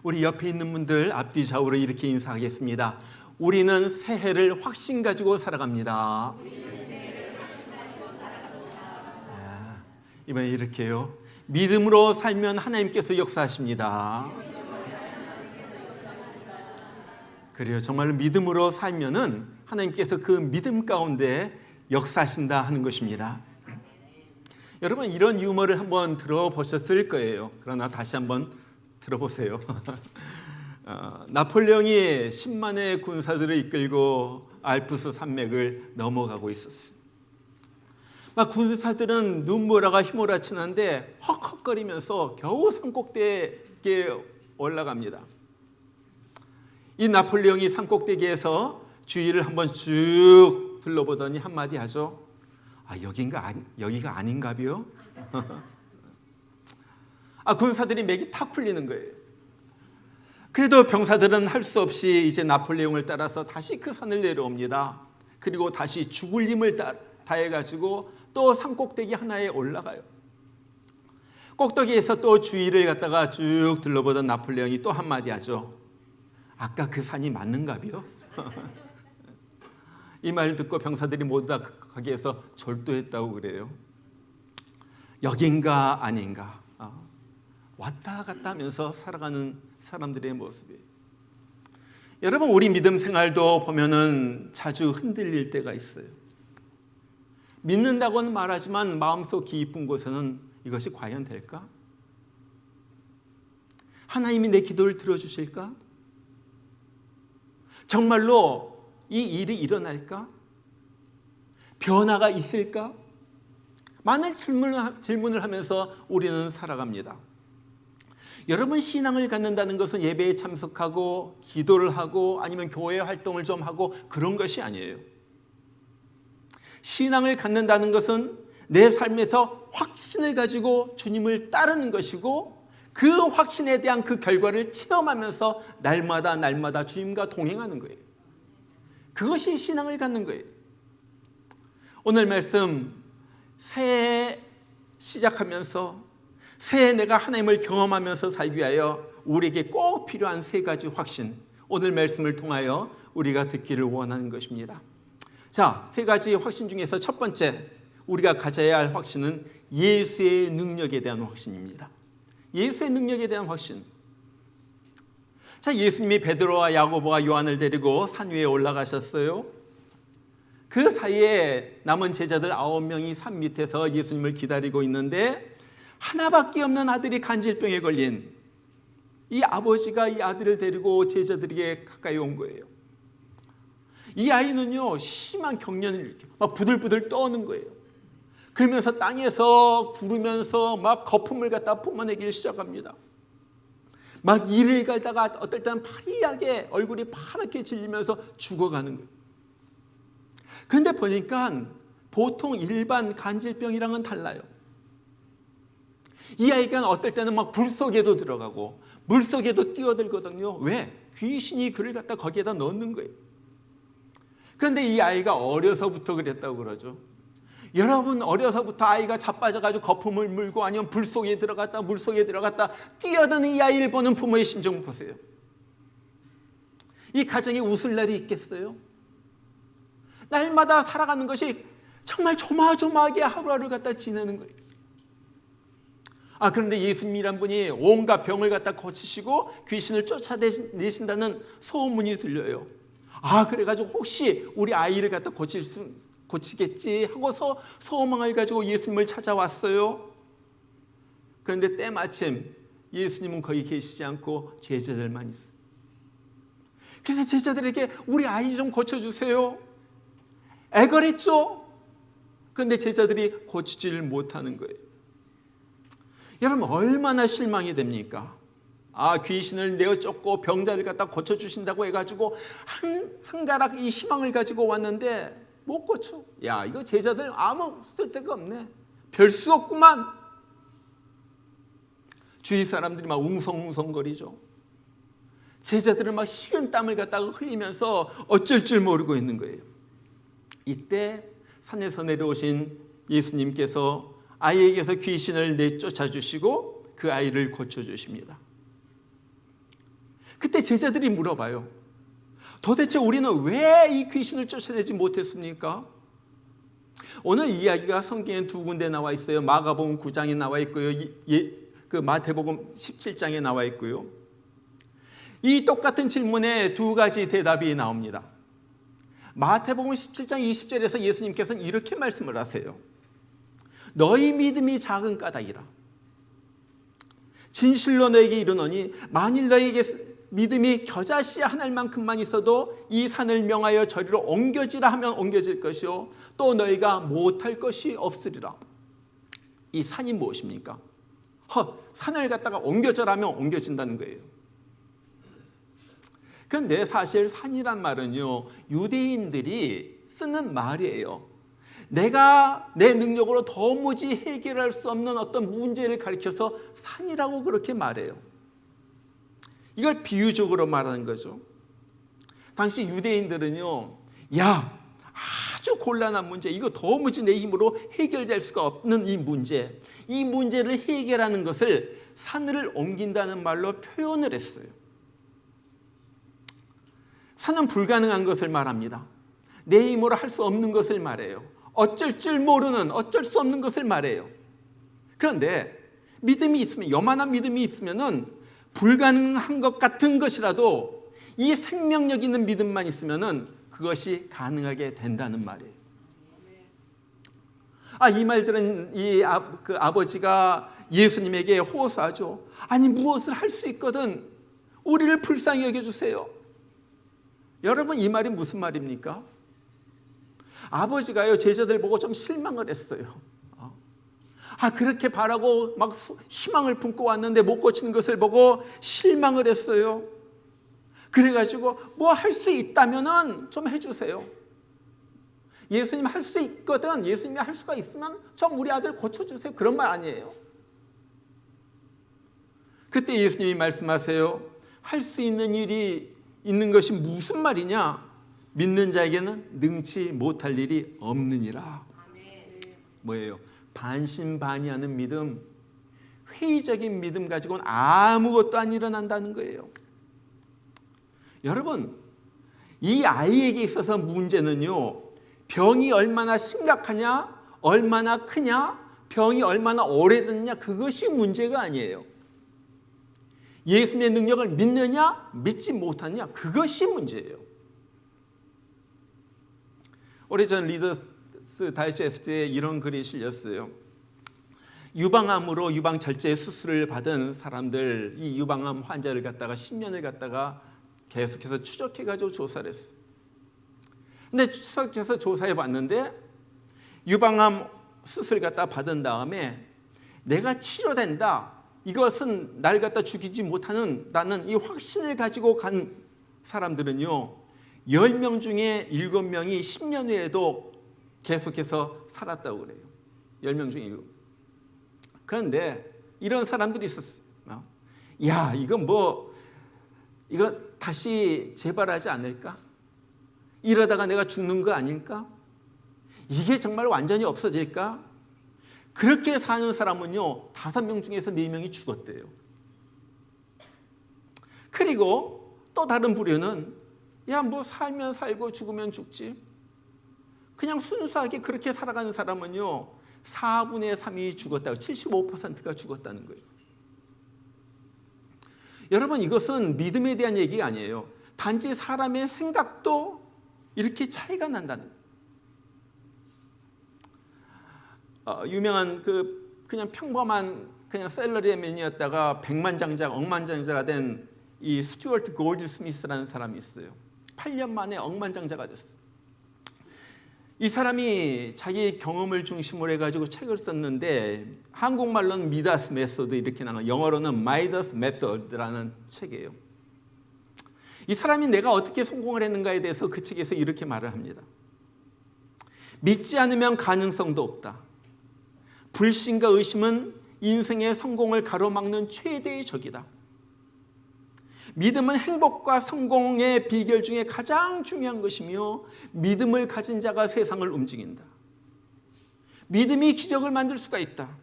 우리 옆에 있는 분들 앞뒤 좌우로 이렇게 인사하겠습니다. 우리는 새해를 확신 가지고 살아갑니다. 이번에 이렇게요. 믿음으로 살면 하나님께서 역사하십니다. 그래요. 정말로 믿음으로 살면은 하나님께서 그 믿음 가운데 역사하신다 하는 것입니다. 여러분, 이런 유머를 한번 들어보셨을 거예요. 그러나 다시 한번 들어보세요. 나폴레옹이 10만의 군사들을 이끌고 알프스 산맥을 넘어가고 있었어요. 막 군사들은 눈보라가 휘몰아치는데 헉헉거리면서 겨우 산꼭대기에 올라갑니다. 이 나폴레옹이 산꼭대기에서 주위를 한번 쭉 둘러보더니 한마디 하죠. 여기가 아닌가비요? 군사들이 맥이 탁 풀리는 거예요. 그래도 병사들은 할 수 없이 이제 나폴레옹을 따라서 다시 그 산을 내려옵니다. 그리고 다시 죽을 힘을 다해가지고 또 산꼭대기 하나에 올라가요. 꼭대기에서 또 주위를 갖다가 쭉 둘러보던 나폴레옹이 또 한마디 하죠. 아까 그 산이 맞는가비요? 이 말을 듣고 병사들이 모두 다 거기에서 절도했다고 그래요. 여긴가 아닌가 왔다 갔다 하면서 살아가는 사람들의 모습이에요. 여러분, 우리 믿음 생활도 보면은 자주 흔들릴 때가 있어요. 믿는다고는 말하지만 마음속 깊은 곳에는 이것이 과연 될까? 하나님이 내 기도를 들어주실까? 정말로 이 일이 일어날까? 변화가 있을까? 많은 질문을 하면서 우리는 살아갑니다. 여러분, 신앙을 갖는다는 것은 예배에 참석하고 기도를 하고 아니면 교회 활동을 좀 하고 그런 것이 아니에요. 신앙을 갖는다는 것은 내 삶에서 확신을 가지고 주님을 따르는 것이고 그 확신에 대한 그 결과를 체험하면서 날마다 주님과 동행하는 거예요. 그것이 신앙을 갖는 거예요. 오늘 말씀, 새해 시작하면서 새해 내가 하나님을 경험하면서 살기 위하여 우리에게 꼭 필요한 세 가지 확신, 오늘 말씀을 통하여 우리가 듣기를 원하는 것입니다. 자, 세 가지 확신 중에서 첫 번째, 우리가 가져야 할 확신은 예수의 능력에 대한 확신입니다. 예수의 능력에 대한 확신. 자, 예수님이 베드로와 야고보와 요한을 데리고 산 위에 올라가셨어요. 그 사이에 남은 제자들 9명이 산 밑에서 예수님을 기다리고 있는데 하나밖에 없는 아들이 간질병에 걸린 이 아버지가 이 아들을 데리고 제자들에게 가까이 온 거예요. 이 아이는요, 심한 경련을 일으켜 막 부들부들 떠는 거예요. 그러면서 땅에서 구르면서 막 거품을 갖다 뿜어내기 시작합니다. 막 이를 갈다가 어떨 때는 파리하게 얼굴이 파랗게 질리면서 죽어가는 거예요. 그런데 보니까 보통 일반 간질병이랑은 달라요. 이 아이가 어떨 때는 막 불 속에도 들어가고 물 속에도 뛰어들거든요. 왜? 귀신이 그를 갖다 거기에다 넣는 거예요. 그런데 이 아이가 어려서부터 그랬다고 그러죠. 여러분, 어려서부터 아이가 자빠져가지고 거품을 물고 아니면 불 속에 들어갔다 물 속에 들어갔다 뛰어드는 이 아이를 보는 부모의 심정 보세요. 이 가정에 웃을 날이 있겠어요? 날마다 살아가는 것이 정말 조마조마하게 하루하루 갖다 지내는 거예요. 그런데 예수님이란 분이 온갖 병을 갖다 고치시고 귀신을 쫓아내신다는 소문이 들려요. 그래가지고 혹시 우리 아이를 갖다 고치겠지 하고서 소망을 가지고 예수님을 찾아왔어요. 그런데 때마침 예수님은 거기 계시지 않고 제자들만 있어요. 그래서 제자들에게 우리 아이 좀 고쳐주세요. 애걸했죠. 그런데 제자들이 고치지를 못하는 거예요. 여러분, 얼마나 실망이 됩니까? 귀신을 내어 쫓고 병자를 갖다 고쳐주신다고 해가지고 한 가락 이 희망을 가지고 왔는데 못 고쳐. 이거 제자들 아무 쓸데가 없네. 별 수 없구만. 주위 사람들이 막 웅성웅성거리죠. 제자들은 막 식은땀을 갖다가 흘리면서 어쩔 줄 모르고 있는 거예요. 이때 산에서 내려오신 예수님께서 아이에게서 귀신을 내쫓아 주시고 그 아이를 고쳐주십니다. 그때 제자들이 물어봐요. 도대체 우리는 왜 이 귀신을 쫓아내지 못했습니까? 오늘 이야기가 성경에 두 군데 나와 있어요. 마가복음 9장에 나와 있고요. 그 마태복음 17장에 나와 있고요. 이 똑같은 질문에 두 가지 대답이 나옵니다. 마태복음 17장 20절에서 예수님께서는 이렇게 말씀을 하세요. 너희 믿음이 작은 까닭이라. 진실로 너에게 이르노니 만일 너에게 믿음이 겨자씨 한 알만큼만 있어도 이 산을 명하여 저리로 옮겨지라 하면 옮겨질 것이요 또 너희가 못할 것이 없으리라. 이 산이 무엇입니까? 산을 갖다가 옮겨져라 하면 옮겨진다는 거예요. 그런데 사실 산이란 말은요, 유대인들이 쓰는 말이에요. 내가 내 능력으로 도무지 해결할 수 없는 어떤 문제를 가리켜서 산이라고 그렇게 말해요. 이걸 비유적으로 말하는 거죠. 당시 유대인들은요, 야, 아주 곤란한 문제, 이거 도무지 내 힘으로 해결될 수가 없는 이 문제를 해결하는 것을 산을 옮긴다는 말로 표현을 했어요. 산은 불가능한 것을 말합니다. 내 힘으로 할 수 없는 것을 말해요. 어쩔 줄 모르는, 어쩔 수 없는 것을 말해요. 그런데 믿음이 있으면, 요만한 믿음이 있으면은 불가능한 것 같은 것이라도 이 생명력 있는 믿음만 있으면은 그것이 가능하게 된다는 말이에요. 이 말들은 그 아버지가 예수님에게 호소하죠. 아니, 무엇을 할 수 있거든 우리를 불쌍히 여겨주세요. 여러분, 이 말이 무슨 말입니까? 아버지가요, 제자들 보고 좀 실망을 했어요. 그렇게 바라고 막 희망을 품고 왔는데 못 고치는 것을 보고 실망을 했어요. 그래가지고 뭐 할 수 있다면은 좀 해주세요. 예수님 할 수 있거든, 예수님이 할 수가 있으면 좀 우리 아들 고쳐주세요. 그런 말 아니에요? 그때 예수님이 말씀하세요. 할 수 있는 일이 있는 것이 무슨 말이냐? 믿는 자에게는 능치 못할 일이 없느니라. 뭐예요? 반신반의하는 믿음, 회의적인 믿음 가지고는 아무것도 안 일어난다는 거예요. 여러분, 이 아이에게 있어서 문제는요, 병이 얼마나 심각하냐, 얼마나 크냐, 병이 얼마나 오래됐냐, 그것이 문제가 아니에요. 예수님의 능력을 믿느냐, 믿지 못하느냐, 그것이 문제예요. 오래전 리더스 다이제스트에 이런 글이 실렸어요. 유방암으로 유방 절제 수술을 받은 사람들, 이 유방암 환자를 갖다가 10년을 갖다가 계속해서 추적해가지고 조사를 했어요. 근데 추적해서 조사해 봤는데 유방암 수술 갖다 받은 다음에 내가 치료된다, 이것은 날 갖다 죽이지 못하는 나는 이 확신을 가지고 간 사람들은요, 10명 중에 7명이 10년 후에도 계속해서 살았다고 그래요. 10명 중에 7명. 그런데 이런 사람들이 있었어요. 야, 이거 다시 재발하지 않을까? 이러다가 내가 죽는 거 아닐까? 이게 정말 완전히 없어질까? 그렇게 사는 사람은요, 5명 중에서 4명이 죽었대요. 그리고 또 다른 부류는 야, 뭐 살면 살고 죽으면 죽지. 그냥 순수하게 그렇게 살아가는 사람은요, 4분의 3이 죽었다고, 75%가 죽었다는 거예요. 여러분, 이것은 믿음에 대한 얘기가 아니에요. 단지 사람의 생각도 이렇게 차이가 난다는 거예요. 유명한 그냥 평범한 그냥 셀러리맨이었다가 백만장자, 억만장자가 된 이 스튜어트 골드스미스라는 사람이 있어요. 8년 만에 억만장자가 됐어요. 이 사람이 자기 경험을 중심으로 해가지고 책을 썼는데 한국말로는 미다스 메소드 이렇게 나와요. 영어로는 마이더스 메소드라는 책이에요. 이 사람이 내가 어떻게 성공을 했는가에 대해서 그 책에서 이렇게 말을 합니다. 믿지 않으면 가능성도 없다. 불신과 의심은 인생의 성공을 가로막는 최대의 적이다. 믿음은 행복과 성공의 비결 중에 가장 중요한 것이며 믿음을 가진 자가 세상을 움직인다. 믿음이 기적을 만들 수가 있다.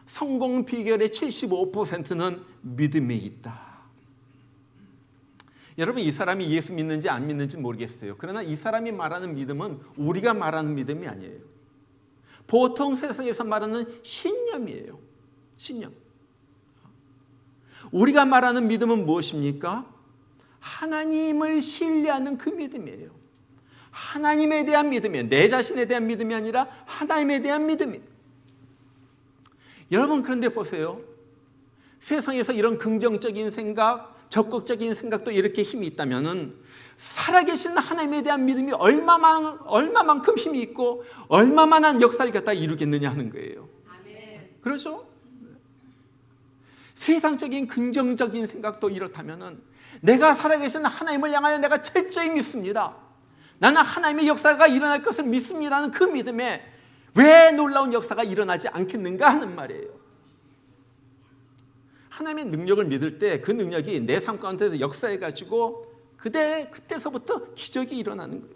성공 비결의 75%는 믿음에 있다. 여러분, 이 사람이 예수 믿는지 안 믿는지 모르겠어요. 그러나 이 사람이 말하는 믿음은 우리가 말하는 믿음이 아니에요. 보통 세상에서 말하는 신념이에요. 신념. 우리가 말하는 믿음은 무엇입니까? 하나님을 신뢰하는 그 믿음이에요. 하나님에 대한 믿음이에요. 내 자신에 대한 믿음이 아니라 하나님에 대한 믿음이에요. 여러분, 그런데 보세요. 세상에서 이런 긍정적인 생각, 적극적인 생각도 이렇게 힘이 있다면은 살아계신 하나님에 대한 믿음이 얼마만큼 힘이 있고 얼마만한 역사를 갖다 이루겠느냐 하는 거예요. 그렇죠? 세상적인 긍정적인 생각도 이렇다면은 내가 살아계신 하나님을 향하여 내가 철저히 믿습니다. 나는 하나님의 역사가 일어날 것을 믿습니다는 그 믿음에 왜 놀라운 역사가 일어나지 않겠는가 하는 말이에요. 하나님의 능력을 믿을 때 그 능력이 내 삶 가운데서 역사해가지고 그때서부터 기적이 일어나는 거예요.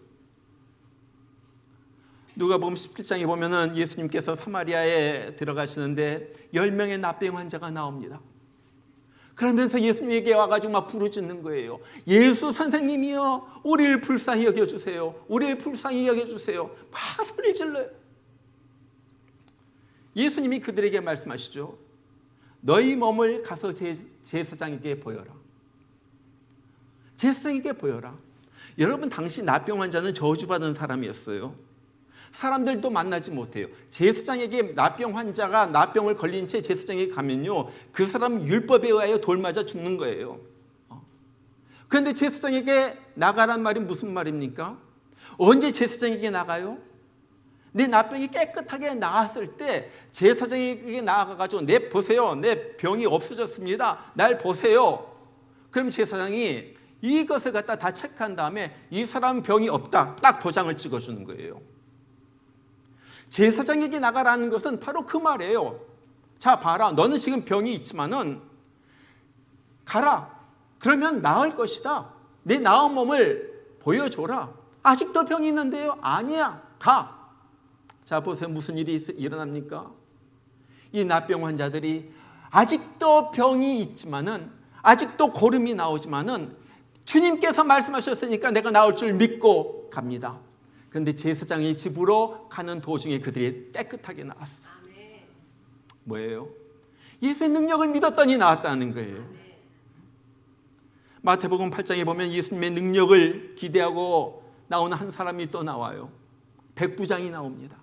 누가복음 17장에 보면은 예수님께서 사마리아에 들어가시는데 10명의 납병 환자가 나옵니다. 그러면서 예수님에게 와가지고 막 부르짖는 거예요. 예수 선생님이여, 우리를 불쌍히 여겨주세요. 우리를 불쌍히 여겨주세요. 막 소리를 질러요. 예수님이 그들에게 말씀하시죠. 너희 몸을 가서 제사장에게 보여라. 제사장에게 보여라. 여러분, 당시 납병 환자는 저주받은 사람이었어요. 사람들도 만나지 못해요. 제사장에게 납병 환자가 납병을 걸린 채 제사장에게 가면요, 그 사람은 율법에 의하여 돌 맞아 죽는 거예요. 그런데 제사장에게 나가란 말이 무슨 말입니까? 언제 제사장에게 나가요? 내 납병이 깨끗하게 나았을 때 제사장에게 나아가가지고 내 보세요. 내 병이 없어졌습니다. 날 보세요. 그럼 제사장이 이것을 갖다 다 체크한 다음에 이 사람 병이 없다. 딱 도장을 찍어주는 거예요. 제사장에게 나가라는 것은 바로 그 말이에요. 자, 봐라. 너는 지금 병이 있지만은 가라. 그러면 나을 것이다. 내 나은 몸을 보여줘라. 아직도 병이 있는데요? 아니야. 가. 자, 보세요. 무슨 일이 일어납니까? 이 납병 환자들이 아직도 병이 있지만은, 아직도 고름이 나오지만은 주님께서 말씀하셨으니까 내가 나올 줄 믿고 갑니다. 그런데 제사장의 집으로 가는 도중에 그들이 깨끗하게 나왔어. 뭐예요? 예수의 능력을 믿었더니 나왔다는 거예요. 마태복음 8장에 보면 예수님의 능력을 기대하고 나오는 한 사람이 또 나와요. 백부장이 나옵니다.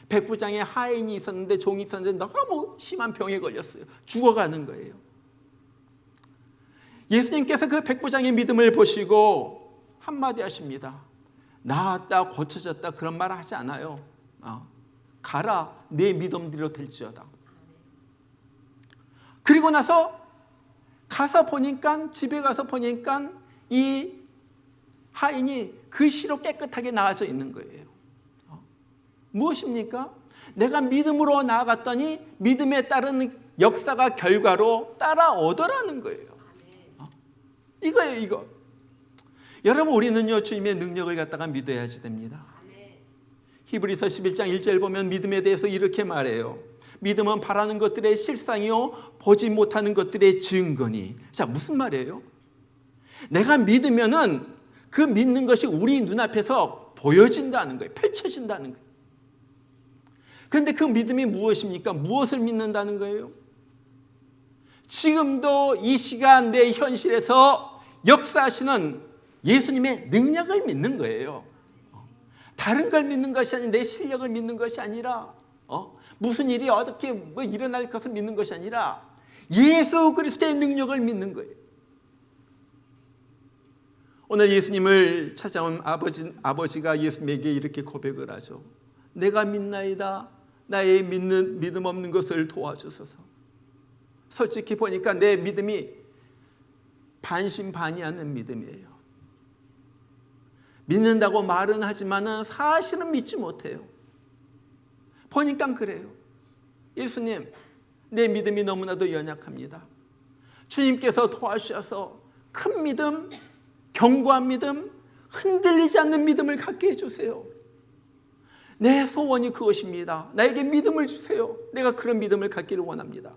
백부장에 하인이 있었는데, 종이 있었는데 너무 심한 병에 걸렸어요. 죽어가는 거예요. 예수님께서 그 백부장의 믿음을 보시고 한마디 하십니다. 나았다, 고쳐졌다, 그런 말 하지 않아요. 가라, 내 믿음대로 될지어다. 그리고 나서 가서 보니까, 집에 가서 보니까 이 하인이 그 시로 깨끗하게 나아져 있는 거예요. 무엇입니까? 내가 믿음으로 나아갔더니 믿음에 따른 역사가 결과로 따라오더라는 거예요. 이거예요, 이거. 여러분, 우리는요, 주님의 능력을 갖다가 믿어야지 됩니다. 히브리서 11장 1절 보면 믿음에 대해서 이렇게 말해요. 믿음은 바라는 것들의 실상이요, 보지 못하는 것들의 증거니. 자, 무슨 말이에요? 내가 믿으면은 그 믿는 것이 우리 눈앞에서 보여진다는 거예요. 펼쳐진다는 거예요. 그런데 그 믿음이 무엇입니까? 무엇을 믿는다는 거예요? 지금도 이 시간 내 현실에서 역사하시는 예수님의 능력을 믿는 거예요. 다른 걸 믿는 것이 아니라, 내 실력을 믿는 것이 아니라, 무슨 일이 어떻게 일어날 것을 믿는 것이 아니라 예수 그리스도의 능력을 믿는 거예요. 오늘 예수님을 찾아온 아버지가 예수님에게 이렇게 고백을 하죠. 내가 믿나이다. 나의 믿음 없는 것을 도와주소서. 솔직히 보니까 내 믿음이 반신반의하는 믿음이에요. 믿는다고 말은 하지만은 사실은 믿지 못해요. 보니까 그래요. 예수님, 내 믿음이 너무나도 연약합니다. 주님께서 도와주셔서 큰 믿음, 견고한 믿음, 흔들리지 않는 믿음을 갖게 해주세요. 내 소원이 그것입니다. 나에게 믿음을 주세요. 내가 그런 믿음을 갖기를 원합니다.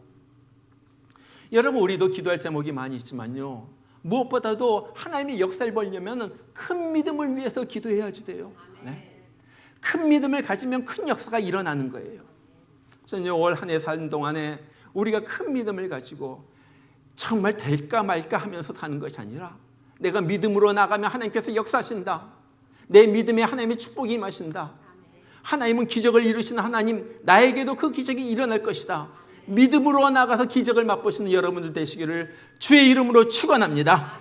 여러분, 우리도 기도할 제목이 많이 있지만요, 무엇보다도 하나님의 역사를 보려면 큰 믿음을 위해서 기도해야지 돼요. 네. 큰 믿음을 가지면 큰 역사가 일어나는 거예요. 저는 올 한 해 사는 동안에 우리가 큰 믿음을 가지고 정말 될까 말까 하면서 사는 것이 아니라 내가 믿음으로 나가면 하나님께서 역사하신다. 내 믿음에 하나님의 축복이 임하신다. 하나님은 기적을 이루시는 하나님, 나에게도 그 기적이 일어날 것이다. 믿음으로 나가서 기적을 맛보시는 여러분들 되시기를 주의 이름으로 축원합니다.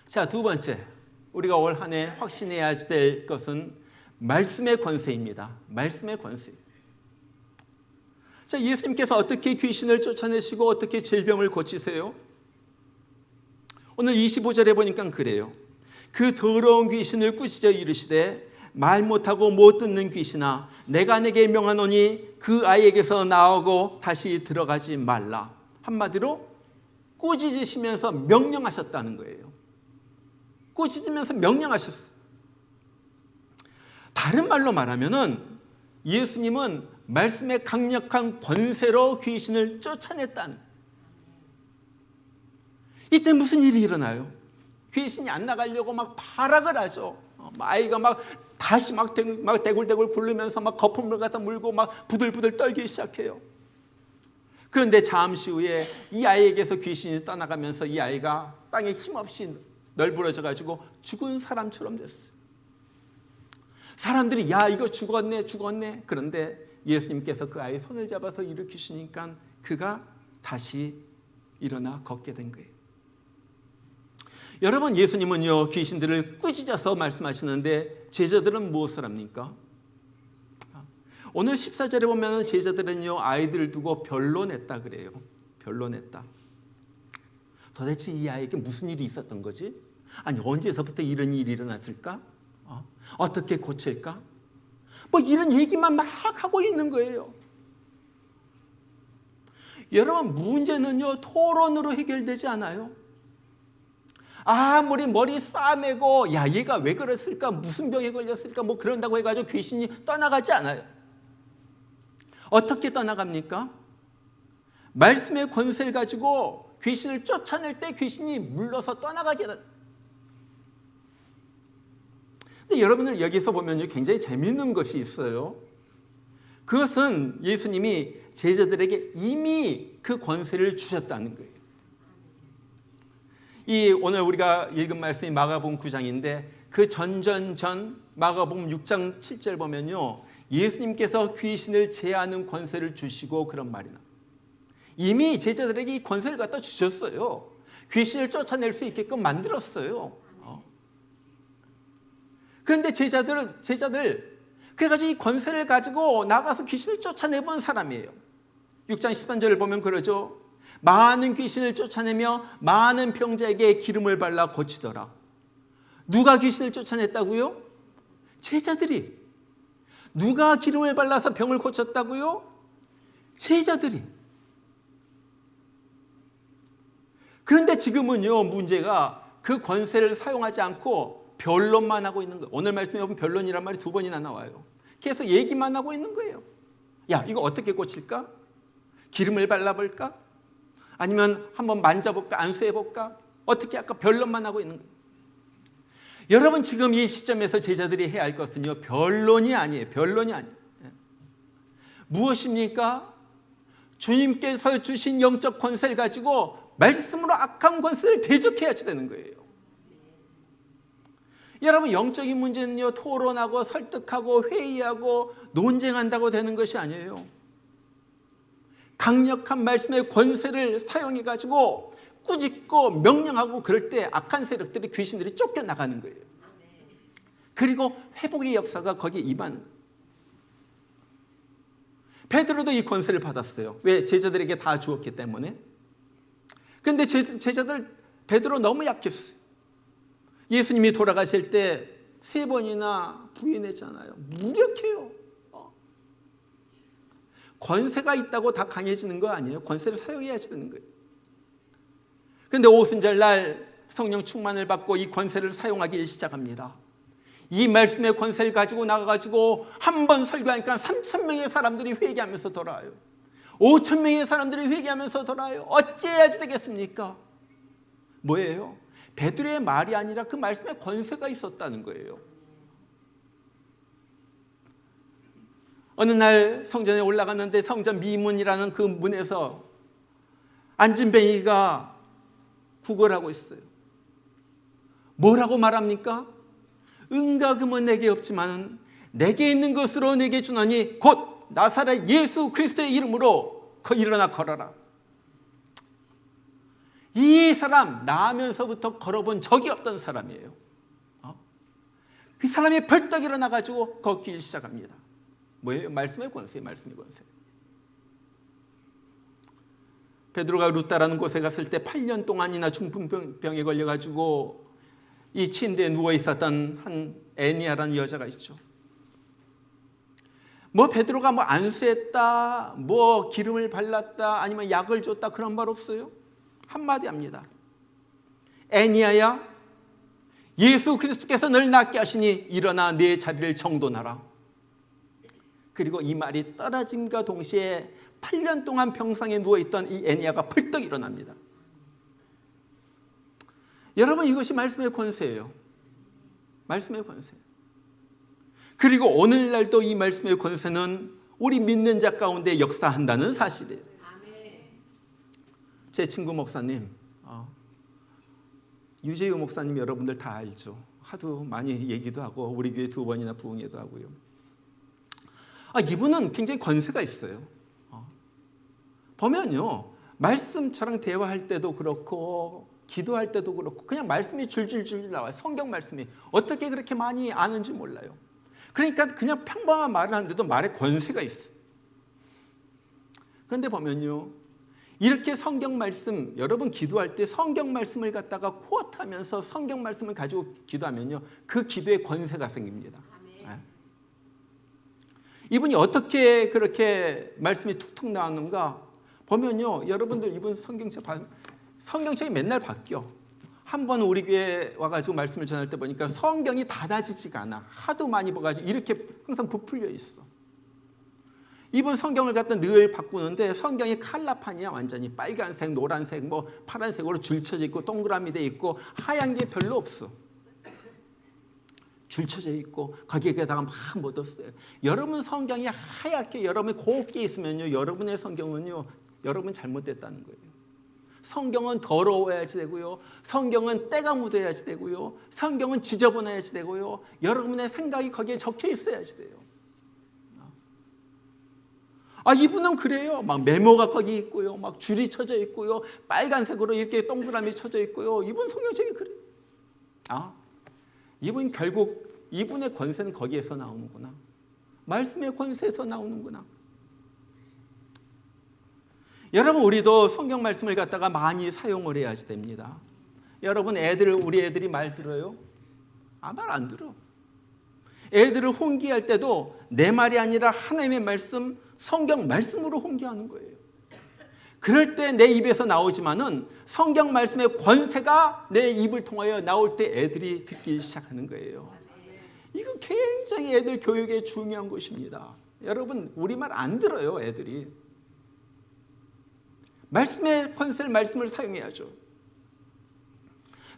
자, 두 번째, 우리가 올 한 해 확신해야 될 것은 말씀의 권세입니다. 말씀의 권세. 자, 예수님께서 어떻게 귀신을 쫓아내시고 어떻게 질병을 고치세요? 오늘 25절에 보니까 그래요. 그 더러운 귀신을 꾸짖어 이르시되 말 못하고 못 듣는 귀신아, 내가 내게 명하노니 그 아이에게서 나오고 다시 들어가지 말라. 한마디로 꾸짖으시면서 명령하셨다는 거예요. 꾸짖으면서 명령하셨어요. 다른 말로 말하면은 예수님은 말씀의 강력한 권세로 귀신을 쫓아냈다는 거예요. 이때 무슨 일이 일어나요? 귀신이 안 나가려고 막 발악을 하죠. 아이가 막 다시 막 대굴대굴 굴르면서 막 거품을 갖다 물고 막 부들부들 떨기 시작해요. 그런데 잠시 후에 이 아이에게서 귀신이 떠나가면서 이 아이가 땅에 힘없이 널브러져 가지고 죽은 사람처럼 됐어요. 사람들이 야 이거 죽었네. 그런데 예수님께서 그 아이의 손을 잡아서 일으키시니까 그가 다시 일어나 걷게 된 거예요. 여러분, 예수님은요 귀신들을 꾸짖어서 말씀하시는데 제자들은 무엇을 합니까? 오늘 14절에 보면 제자들은요 아이들을 두고 변론했다 그래요. 변론했다. 도대체 이 아이에게 무슨 일이 있었던 거지? 아니 언제서부터 이런 일이 일어났을까? 어떻게 고칠까? 뭐 이런 얘기만 막 하고 있는 거예요. 여러분, 문제는요 토론으로 해결되지 않아요. 아무리 머리 싸매고 야 얘가 왜 그랬을까, 무슨 병에 걸렸을까 뭐 그런다고 해가지고 귀신이 떠나가지 않아요. 어떻게 떠나갑니까? 말씀의 권세를 가지고 귀신을 쫓아낼 때 귀신이 물러서 떠나가게 돼. 근데 여러분들 여기서 보면 굉장히 재미있는 것이 있어요. 그것은 예수님이 제자들에게 이미 그 권세를 주셨다는 거예요. 이 오늘 우리가 읽은 말씀이 마가복음 9장인데 그 전 마가복음 6장 7절 보면요 예수님께서 귀신을 제하는 권세를 주시고 그런 말이 나와요. 이미 제자들에게 이 권세를 갖다 주셨어요. 귀신을 쫓아낼 수 있게끔 만들었어요. 그런데 제자들 그래가지고 이 권세를 가지고 나가서 귀신을 쫓아내본 사람이에요. 6장 13절을 보면 그러죠. 많은 귀신을 쫓아내며 많은 병자에게 기름을 발라 고치더라. 누가 귀신을 쫓아냈다고요? 제자들이. 누가 기름을 발라서 병을 고쳤다고요? 제자들이. 그런데 지금은요 문제가 그 권세를 사용하지 않고 변론만 하고 있는 거예요. 오늘 말씀에 보면 변론이란 말이 2번이나 나와요. 계속 얘기만 하고 있는 거예요. 야 이거 어떻게 고칠까? 기름을 발라볼까? 아니면 한번 만져볼까? 안수해볼까? 어떻게 할까? 변론만 하고 있는 거예요. 여러분 지금 이 시점에서 제자들이 해야 할 것은요 변론이 아니에요. 변론이 아니에요. 무엇입니까? 주님께서 주신 영적 권세를 가지고 말씀으로 악한 권세를 대적해야지 되는 거예요. 여러분 영적인 문제는요 토론하고 설득하고 회의하고 논쟁한다고 되는 것이 아니에요. 강력한 말씀의 권세를 사용해 가지고 꾸짖고 명령하고 그럴 때 악한 세력들이 귀신들이 쫓겨나가는 거예요. 그리고 회복의 역사가 거기에 임하는 거예요. 베드로도 이 권세를 받았어요. 왜? 제자들에게 다 주었기 때문에. 그런데 제자들 베드로 너무 약했어요. 예수님이 돌아가실 때 3번이나 부인했잖아요. 무력해요. 권세가 있다고 다 강해지는 거 아니에요. 권세를 사용해야지 되는 거예요. 그런데 오순절날 성령 충만을 받고 이 권세를 사용하기 시작합니다. 이 말씀의 권세를 가지고 나가가지고 한 번 설교하니까 3,000명의 사람들이 회개하면서 돌아와요. 5,000명의 사람들이 회개하면서 돌아와요. 어찌해야지 되겠습니까? 뭐예요? 베드로의 말이 아니라 그 말씀에 권세가 있었다는 거예요. 어느 날 성전에 올라갔는데 성전 미문이라는 그 문에서 안진뱅이가 구걸하고 있어요. 뭐라고 말합니까? 은과 금은 내게 없지만 내게 있는 것으로 내게 주노니 곧 나사렛 예수 그리스도의 이름으로 일어나 걸어라. 이 사람 나면서부터 걸어본 적이 없던 사람이에요. 그 사람이 벌떡 일어나가지고 걷기 시작합니다. 뭐예요? 말씀의 권세, 말씀의 권세. 베드로가 루다라는 곳에 갔을 때 8년 동안이나 중풍병에 걸려가지고 이 침대에 누워 있었던 한 애니아라는 여자가 있죠. 뭐 베드로가 뭐 안수했다, 뭐 기름을 발랐다, 아니면 약을 줬다 그런 말 없어요. 한마디 합니다. 애니아야, 예수 그리스도께서 널 낫게 하시니 일어나 내 자리를 정돈하라. 그리고 이 말이 떨어짐과 동시에 8년 동안 병상에 누워있던 이 애니아가 벌떡 일어납니다. 여러분, 이것이 말씀의 권세예요. 말씀의 권세. 그리고 오늘날도 이 말씀의 권세는 우리 믿는 자 가운데 역사한다는 사실이에요. 제 친구 목사님, 유재유 목사님 여러분들 다 알죠. 하도 많이 얘기도 하고 우리 교회 2번이나 부흥회도 하고요. 이분은 굉장히 권세가 있어요. 보면요, 말씀처럼 대화할 때도 그렇고 기도할 때도 그렇고 그냥 말씀이 줄줄줄 나와요. 성경 말씀이 어떻게 그렇게 많이 아는지 몰라요. 그러니까 그냥 평범한 말을 하는데도 말에 권세가 있어요. 그런데 보면요, 이렇게 성경 말씀, 여러분 기도할 때 성경 말씀을 갖다가 코어하면서 성경 말씀을 가지고 기도하면요, 그 기도에 권세가 생깁니다. 네. 이분이 어떻게 그렇게 말씀이 툭툭 나오는가 보면요, 여러분들 이분 성경책이 맨날 바뀌어. 한 번 우리 교회 와가지고 말씀을 전할 때 보니까 성경이 닫아지지가 않아. 하도 많이 봐가지고 이렇게 항상 부풀려 있어. 이번 성경을 갖다 늘 바꾸는데 성경이 칼라판이야. 완전히 빨간색, 노란색, 뭐 파란색으로 줄쳐져 있고 동그라미 돼 있고 하얀 게 별로 없어. 줄쳐져 있고 거기에다가 막 묻었어요. 여러분 성경이 하얗게 여러분이 곱게 있으면요, 여러분의 성경은요, 여러분 잘못됐다는 거예요. 성경은 더러워야지 되고요, 성경은 때가 묻어야지 되고요, 성경은 지저분해야지 되고요, 여러분의 생각이 거기에 적혀 있어야지 돼요. 이분은 그래요. 막 메모가 거기 있고요, 막 줄이 쳐져 있고요, 빨간색으로 이렇게 동그라미 쳐져 있고요. 이분 성경책이 그래요. 이분 결국 이분의 권세는 거기에서 나오는구나. 말씀의 권세에서 나오는구나. 여러분, 우리도 성경 말씀을 갖다가 많이 사용을 해야지 됩니다. 여러분, 우리 애들이 말 들어요? 말 안 들어. 애들을 홍기할 때도 내 말이 아니라 하나님의 말씀, 성경 말씀으로 홍기하는 거예요. 그럴 때 내 입에서 나오지만은 성경 말씀의 권세가 내 입을 통하여 나올 때 애들이 듣기 시작하는 거예요. 이거 굉장히 애들 교육에 중요한 것입니다. 여러분, 우리 말 안 들어요, 애들이. 말씀의 권세를, 말씀을 사용해야죠.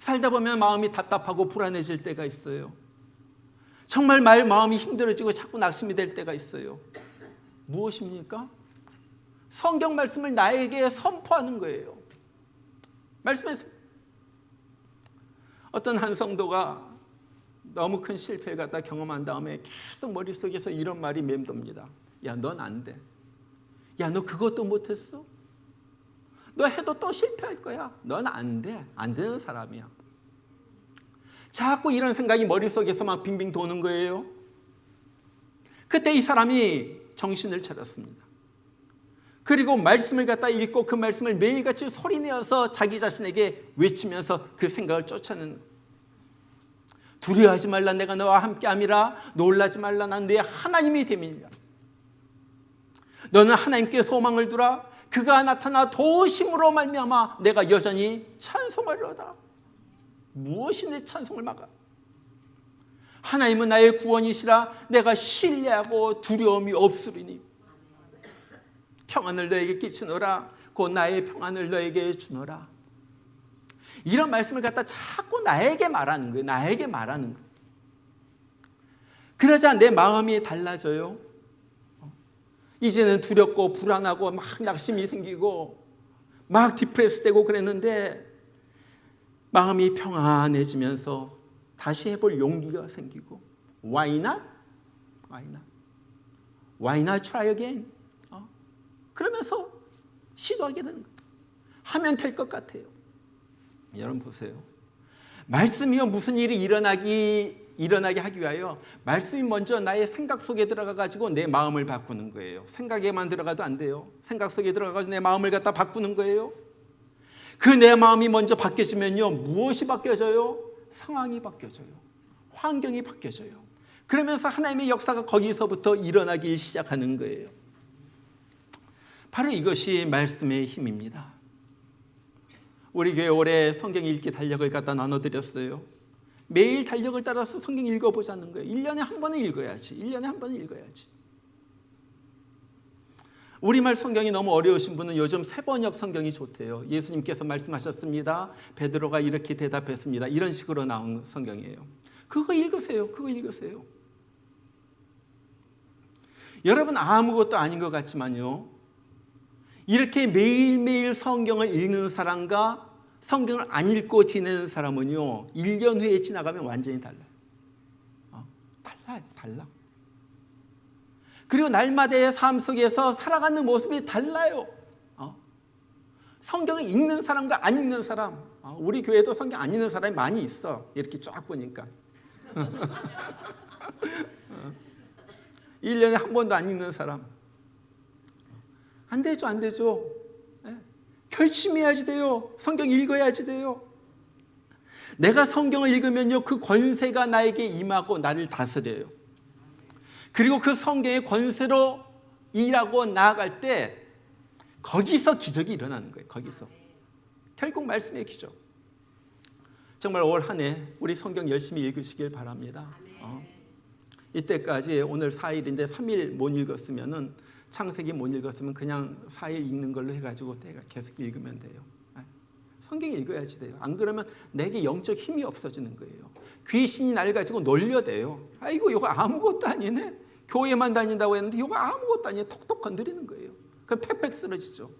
살다 보면 마음이 답답하고 불안해질 때가 있어요. 정말 마음이 힘들어지고 자꾸 낙심이 될 때가 있어요. 무엇입니까? 성경 말씀을 나에게 선포하는 거예요. 말씀에서 어떤 한 성도가 너무 큰 실패를 갖다 경험한 다음에 계속 머릿속에서 이런 말이 맴돕니다. 야, 넌 안 돼. 야, 너 그것도 못했어? 너 해도 또 실패할 거야. 넌 안 돼. 안 되는 사람이야. 자꾸 이런 생각이 머릿속에서 막 빙빙 도는 거예요. 그때 이 사람이 정신을 차렸습니다. 그리고 말씀을 갖다 읽고 그 말씀을 매일같이 소리내어서 자기 자신에게 외치면서 그 생각을 쫓아내는 거예요. 두려워하지 말라, 내가 너와 함께함이라. 놀라지 말라, 난 네 하나님이 됨이니라. 너는 하나님께 소망을 두라. 그가 나타나 도우심으로 말미암아 내가 여전히 찬송하리로다. 무엇이 내 찬송을 막아? 하나님은 나의 구원이시라. 내가 신뢰하고 두려움이 없으리니 평안을 너에게 끼치노라. 곧 나의 평안을 너에게 주노라. 이런 말씀을 갖다 자꾸 나에게 말하는 거예요. 나에게 말하는 거예요. 그러자 내 마음이 달라져요. 이제는 두렵고 불안하고 막 낙심이 생기고 막 디프레스 되고 그랬는데 마음이 평안해지면서 다시 해볼 용기가 생기고 Why not? Why not? Why not try again? 그러면서 시도하게 되는 거예요. 하면 될 것 같아요. 여러분 보세요. 말씀이요 무슨 일이 일어나게 하기 위하여 말씀이 먼저 나의 생각 속에 들어가 가지고 내 마음을 바꾸는 거예요. 생각에만 들어가도 안 돼요. 생각 속에 들어가 가지고 내 마음을 갖다 바꾸는 거예요. 그 내 마음이 먼저 바뀌어지면요 무엇이 바뀌어져요? 상황이 바뀌어져요. 환경이 바뀌어져요. 그러면서 하나님의 역사가 거기서부터 일어나기 시작하는 거예요. 바로 이것이 말씀의 힘입니다. 우리 교회 올해 성경 읽기 달력을 갖다 나눠드렸어요. 매일 달력을 따라서 성경 읽어보자는 거예요. 1년에 한 번은 읽어야지. 1년에 한 번은 읽어야지. 우리말 성경이 너무 어려우신 분은 요즘 새번역 성경이 좋대요. 예수님께서 말씀하셨습니다. 베드로가 이렇게 대답했습니다. 이런 식으로 나온 성경이에요. 그거 읽으세요. 그거 읽으세요. 여러분 아무것도 아닌 것 같지만요. 이렇게 매일매일 성경을 읽는 사람과 성경을 안 읽고 지내는 사람은요 1년 후에 지나가면 완전히 달라요. 달라. 그리고 날마다의 삶 속에서 살아가는 모습이 달라요. 성경을 읽는 사람과 안 읽는 사람, 우리 교회도 성경 안 읽는 사람이 많이 있어. 이렇게 쫙 보니까 1년에 한 번도 안 읽는 사람 안 되죠. 결심해야지 돼요. 성경 읽어야지 돼요. 내가 성경을 읽으면요 그 권세가 나에게 임하고 나를 다스려요. 그리고 그 성경의 권세로 일하고 나아갈 때 거기서 기적이 일어나는 거예요. 거기서 결국 말씀의 기적. 정말 올 한 해 우리 성경 열심히 읽으시길 바랍니다. 이때까지 오늘 4일인데 3일 못 읽었으면은 창세기 못 읽었으면 그냥 4일 읽는 걸로 해가지고 내가 계속 읽으면 돼요. 성경 읽어야지 돼요. 안 그러면 내게 영적 힘이 없어지는 거예요. 귀신이 날 가지고 놀려대요. 이거 아무것도 아니네. 교회만 다닌다고 했는데 이거 아무것도 아니네. 톡톡 건드리는 거예요. 그럼 팩팩 쓰러지죠.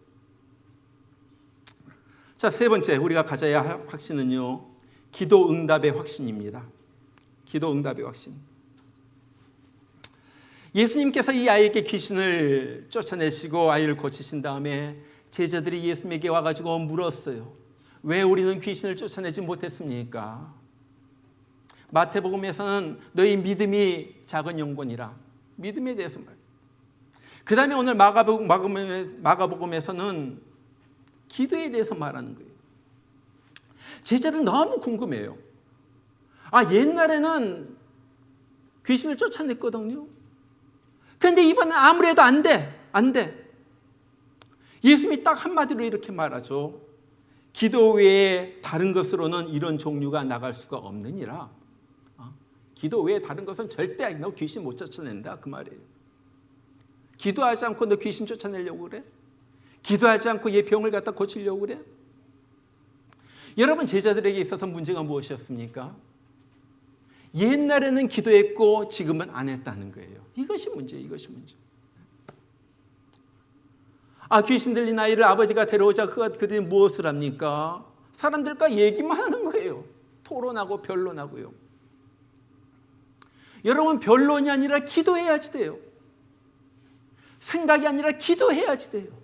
자, 세 번째 우리가 가져야 할 확신은요. 기도 응답의 확신입니다. 기도 응답의 확신. 예수님께서 이 아이에게 귀신을 쫓아내시고 아이를 고치신 다음에 제자들이 예수님에게 와가지고 물었어요. 왜 우리는 귀신을 쫓아내지 못했습니까? 마태복음에서는 너희 믿음이 작은 영혼이라 믿음에 대해서 말. 그 다음에 오늘 마가복음에서는 기도에 대해서 말하는 거예요. 제자들 너무 궁금해요. 옛날에는 귀신을 쫓아냈거든요. 그런데 이번엔 아무래도 안 돼. 예수님이 딱 한마디로 이렇게 말하죠. 기도 외에 다른 것으로는 이런 종류가 나갈 수가 없느니라. 기도 외에 다른 것은 절대 너 귀신 못 쫓아낸다 그 말이에요. 기도하지 않고 너 귀신 쫓아내려고 그래? 기도하지 않고 얘 병을 갖다 고치려고 그래? 여러분 제자들에게 있어서 문제가 무엇이었습니까? 옛날에는 기도했고 지금은 안 했다는 거예요. 이것이 문제예요. 귀신 들린 아이를 아버지가 데려오자 그들이 무엇을 합니까? 사람들과 얘기만 하는 거예요. 토론하고 변론하고요. 여러분 변론이 아니라 기도해야지 돼요. 생각이 아니라 기도해야지 돼요.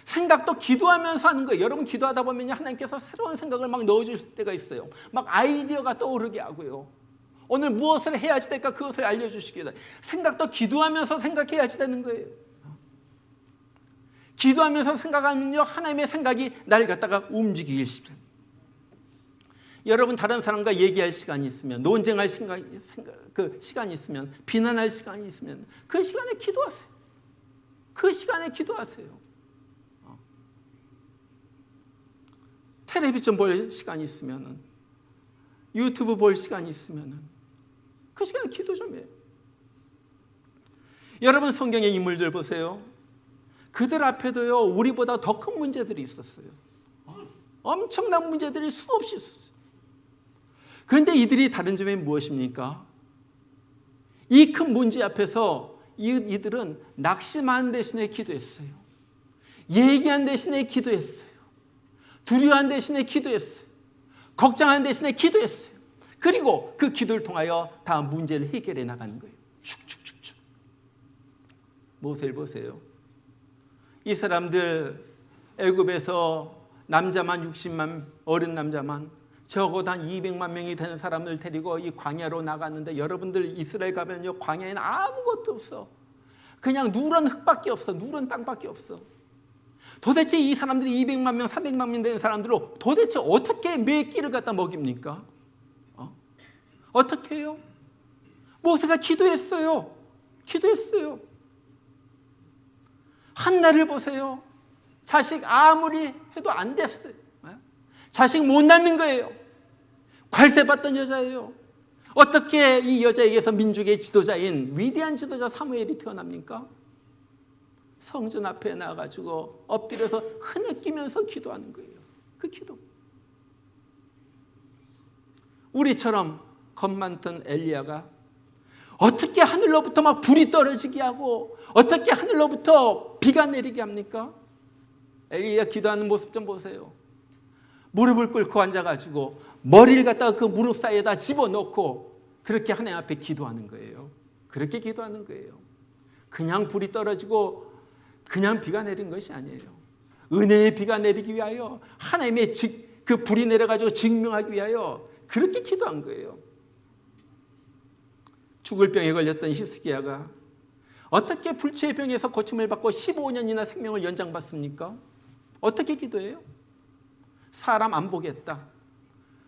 생각도 기도하면서 하는 거예요. 여러분 기도하다 보면 하나님께서 새로운 생각을 막 넣어주실 때가 있어요. 막 아이디어가 떠오르게 하고요. 오늘 무엇을 해야지 될까 그것을 알려주시기도 해요. 생각도 기도하면서 생각해야지 되는 거예요. 기도하면서 생각하면요 하나님의 생각이 나를 갖다가 움직이기 시작해요. 여러분 다른 사람과 얘기할 시간이 있으면 논쟁할 시간이 있으면 비난할 시간이 있으면 그 시간에 기도하세요. 텔레비전 볼 시간이 있으면 유튜브 볼 시간이 있으면 그 시간에 기도 좀 해요. 여러분 성경의 인물들 보세요. 그들 앞에도요 우리보다 더 큰 문제들이 있었어요. 엄청난 문제들이 수없이 있었어요. 그런데 이들이 다른 점이 무엇입니까? 이 큰 문제 앞에서 이들은 낙심하는 대신에 기도했어요. 얘기한 대신에 기도했어요. 두려워한 대신에 기도했어요. 걱정하는 대신에 기도했어요. 그리고 그 기도를 통하여 다음 문제를 해결해 나가는 거예요. 축축축축. 모세를 보세요. 이 사람들 애굽에서 남자만 60만, 어린 남자만 적어도 한 200만 명이 되는 사람을 데리고 이 광야로 나갔는데, 여러분들 이스라엘 가면요, 광야에는 아무것도 없어. 그냥 누런 흙밖에 없어. 누런 땅밖에 없어. 도대체 이 사람들이 200만 명, 300만 명 되는 사람들로 도대체 어떻게 매 끼를 갖다 먹입니까? 어떻게 해요? 모세가 기도했어요. 기도했어요. 한나를 보세요. 자식 아무리 해도 안 됐어요. 자식 못 낳는 거예요. 괄세받던 여자예요. 어떻게 이 여자에게서 민족의 지도자인 위대한 지도자 사무엘이 태어납니까? 성전 앞에 나가지고 엎드려서 흐느끼면서 기도하는 거예요. 그 기도. 우리처럼 겁 많던 엘리야가 어떻게 하늘로부터 막 불이 떨어지게 하고 어떻게 하늘로부터 비가 내리게 합니까? 엘리야 기도하는 모습 좀 보세요. 무릎을 꿇고 앉아가지고 머리를 갖다가 그 무릎 사이에다 집어넣고 그렇게 하나님 앞에 기도하는 거예요. 그렇게 기도하는 거예요. 그냥 불이 떨어지고 그냥 비가 내린 것이 아니에요. 은혜의 비가 내리기 위하여, 하나님의 그 불이 내려가지고 증명하기 위하여 그렇게 기도한 거예요. 죽을 병에 걸렸던 히스기야가 어떻게 불치의 병에서 고침을 받고 15년이나 생명을 연장받습니까? 어떻게 기도해요? 사람 안 보겠다.